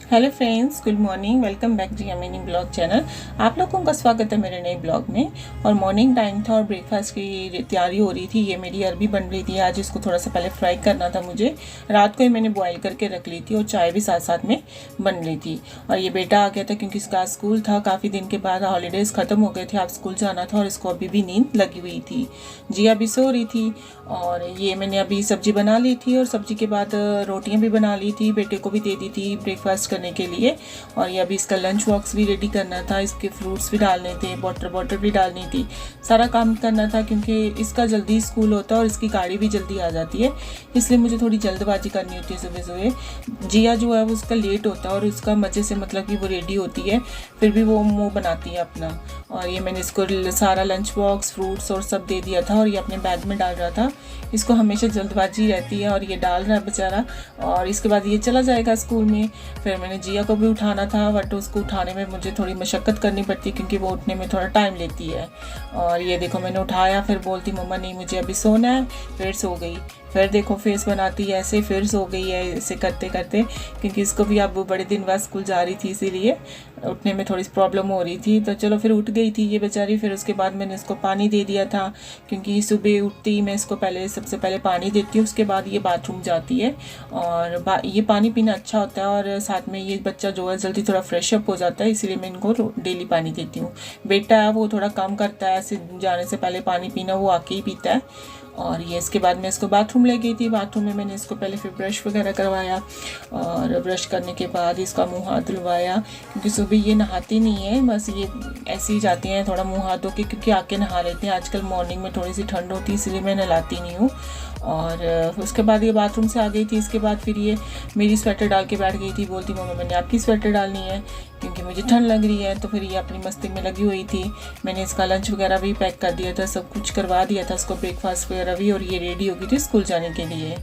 Hello friends, good morning. Welcome back G mini blog channel. आप लोगों का स्वागत है मेरे नए ब्लॉग में। और मॉर्निंग टाइम था और ब्रेकफास्ट की तैयारी हो रही थी। ये मेरी अरबी बन रही थी। आज इसको थोड़ा सा पहले फ्राई करना था मुझे। रात को ही मैंने बॉईल करके रख ली थी और चाय भी साथ साथ में बन रही थी। और ये बेटा आ गया था क्योंकि इसका स्कूल था। काफ़ी दिन के बाद हॉलीडेज़ ख़त्म हो गए थे, आप स्कूल जाना था और इसको अभी भी नींद लगी हुई थी। जी अभी सो रही थी। और ये मैंने अभी सब्जी बना ली थी और सब्जी के बाद रोटियां भी बना ली थी, बेटे को भी दे दी थी ब्रेकफास्ट करने के लिए। और ये अभी इसका लंच बॉक्स भी रेडी करना था, इसके फ्रूट्स भी डालने थे, वाटर बॉटल भी डालनी थी, सारा काम करना था क्योंकि इसका जल्दी स्कूल होता है और इसकी गाड़ी भी जल्दी आ जाती है, इसलिए मुझे थोड़ी जल्दबाजी करनी होती है सुबह सुबह। जिया जो है वो उसका लेट होता है और उसका मज़े से मतलब कि वो रेडी होती है, फिर भी वो मुँह बनाती है अपना। और ये मैंने इसको सारा लंच बॉक्स फ्रूट्स और सब दे दिया था और ये अपने बैग में डाल रहा था। इसको हमेशा जल्दबाजी रहती है और ये डाल रहा है बेचारा। और इसके बाद ये चला जाएगा स्कूल में। फिर मैंने जिया को भी उठाना था, बट उसको उठाने में मुझे थोड़ी मशक्क़त करनी पड़ती क्योंकि वो उठने में थोड़ा टाइम लेती है। और ये देखो मैंने उठाया, फिर बोलती मम्मा नहीं मुझे अभी सोना है, फिर सो गई। फिर देखो फेस बनाती है ऐसे, फिर सो गई है ऐसे करते करते, क्योंकि इसको भी अब बड़े दिन बाद स्कूल जा रही थी इसीलिए उठने में थोड़ी प्रॉब्लम हो रही थी। तो चलो फिर उठ गई थी ये बेचारी। फिर उसके बाद मैंने इसको पानी दे दिया था क्योंकि सुबह उठती ही मैं इसको सबसे पहले पानी देती हूँ, उसके बाद ये बाथरूम जाती है। और ये पानी पीना अच्छा होता है और साथ में ये बच्चा जो है जल्दी थोड़ा फ्रेश अप हो जाता है, इसीलिए मैं इनको डेली पानी देती हूँ। बेटा है वो थोड़ा कम करता है ऐसे जाने से पहले पानी पीना, वो आके ही पीता है। और ये इसके बाद मैं इसको बाथरूम ले गई थी। बाथरूम में मैंने इसको पहले फिर ब्रश वगैरह करवाया और ब्रश करने के बाद इसका मुंह हाथ धुलवाया क्योंकि सुबह ये नहाती नहीं है, बस ये ऐसे ही जाती हैं थोड़ा मुंह हाथ धो के, क्योंकि आके नहा लेते हैं। आजकल मॉर्निंग में थोड़ी सी ठंड होती है इसलिए मैं नहलाती नहीं हूँ। और उसके बाद ये बाथरूम से आ गई थी। इसके बाद फिर ये मेरी स्वेटर डाल के बैठ गई थी, बोलती मम्मा मैंने आपकी स्वेटर डालनी है क्योंकि मुझे ठंड लग रही है। तो फिर ये अपनी मस्ती में लगी हुई थी। मैंने इसका लंच वगैरह भी पैक कर दिया था, सब कुछ करवा दिया था इसको, ब्रेकफास्ट वगैरह भी। और ये रेडी हो गई थी स्कूल जाने के लिए।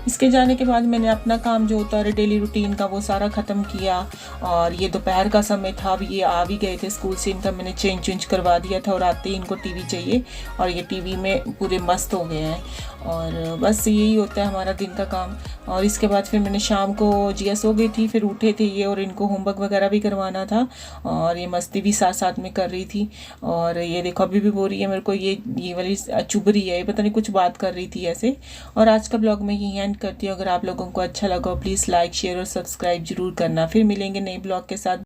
इसके जाने के बाद मैंने अपना काम जो होता है डेली रूटीन का वो सारा ख़त्म किया। और ये दोपहर का समय था, अब ये आ भी गए थे स्कूल से, इनका मैंने चेंज करवा दिया था और आते ही इनको टीवी चाहिए और ये टीवी में पूरे मस्त हो गए हैं। और बस यही होता है हमारा दिन का काम। और इसके बाद फिर मैंने शाम को जिया सो गई थी, फिर उठे थे ये और इनको होमवर्क वगैरह भी करवाना था और ये मस्ती भी साथ साथ में कर रही थी। और ये देखो अभी भी बोल रही है मेरे को, ये वाली चुभ रही है, ये पता नहीं कुछ बात कर रही थी ऐसे। और आज का ब्लॉग मैं यही एंड करती हूँ। अगर आप लोगों को अच्छा लगा प्लीज़ लाइक शेयर और सब्सक्राइब जरूर करना। फिर मिलेंगे नए ब्लॉग के साथ।